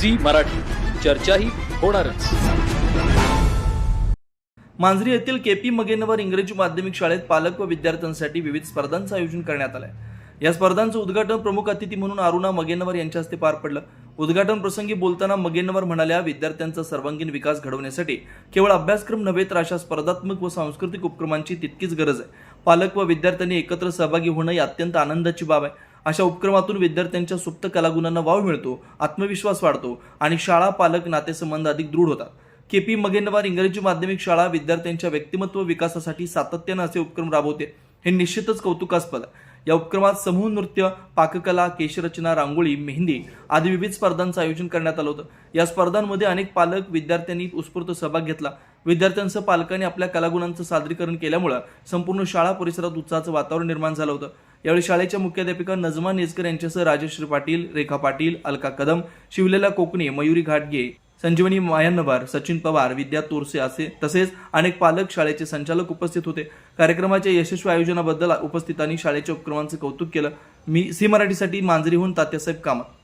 Zee Marathi, चर्चा ही होणारच। मांजरी येथील केपी मगेनवर इंग्रजी माध्यमिक शाळेत पालक व विद्यार्थ्यांसाठी विविध स्पर्धांचं आयोजन करण्यात आलंय। या स्पर्धांचं उद्घाटन प्रमुख अतिथी म्हणून अरुणा मगेनवर यांच्या हस्ते पार पडलं। उद्घाटन प्रसंगी बोलताना मगेनवर म्हणाल्या, विद्यार्थ्यांचा सर्वांगीण विकास घडवण्यासाठी केवळ अभ्यासक्रम नव्हे तर अशा स्पर्धात्मक व सांस्कृतिक उपक्रमांची तितकीच गरज आहे। पालक व विद्यार्थ्यांनी एकत्र सहभागी होणं ही अत्यंत आनंदाची बाब आहे। अशा उपक्रमातून विद्यार्थ्यांच्या सुप्त कलागुणांना वाव मिळतो, आत्मविश्वास वाढतो आणि शाळा पालक नातेसंबंध अधिक दृढ होतात। केपी मगेनवर इंग्रजी माध्यमिक शाळा विद्यार्थ्यांच्या व्यक्तिमत्व विकासासाठी सातत्याने असे उपक्रम राबवते, हे निश्चितच कौतुकास्पद आहे। या उपक्रमात समूह नृत्य, पाककला, केशरचना, रांगोळी, मेहंदी आदी विविध स्पर्धांचं आयोजन करण्यात आलं होतं। या स्पर्धांमध्ये अनेक पालक विद्यार्थ्यांनी उत्स्फूर्त सहभाग घेतला। विद्यार्थ्यांसह पालकांनी आपल्या कलागुणांचं सादरीकरण केल्यामुळे संपूर्ण शाळा परिसरात उत्साहाचं वातावरण निर्माण झालं होतं। यावेळी शाळेच्या मुख्याध्यापिका नजमा नेजकर यांच्यासह राजश्री पाटील, रेखा पाटील, अलका कदम, शिवलेला कोकणे, मयुरी घाटगे, संजीवनी मायन्नवर, सचिन पवार, विद्या तोरसे असे तसेच अनेक पालक, शाळेचे संचालक उपस्थित होते। कार्यक्रमाच्या यशस्वी आयोजनाबद्दल उपस्थितांनी शाळेच्या उपक्रमांचं कौतुक केलं। मी झी मराठीसाठी मांजरीहून तात्यासाहेब कामत।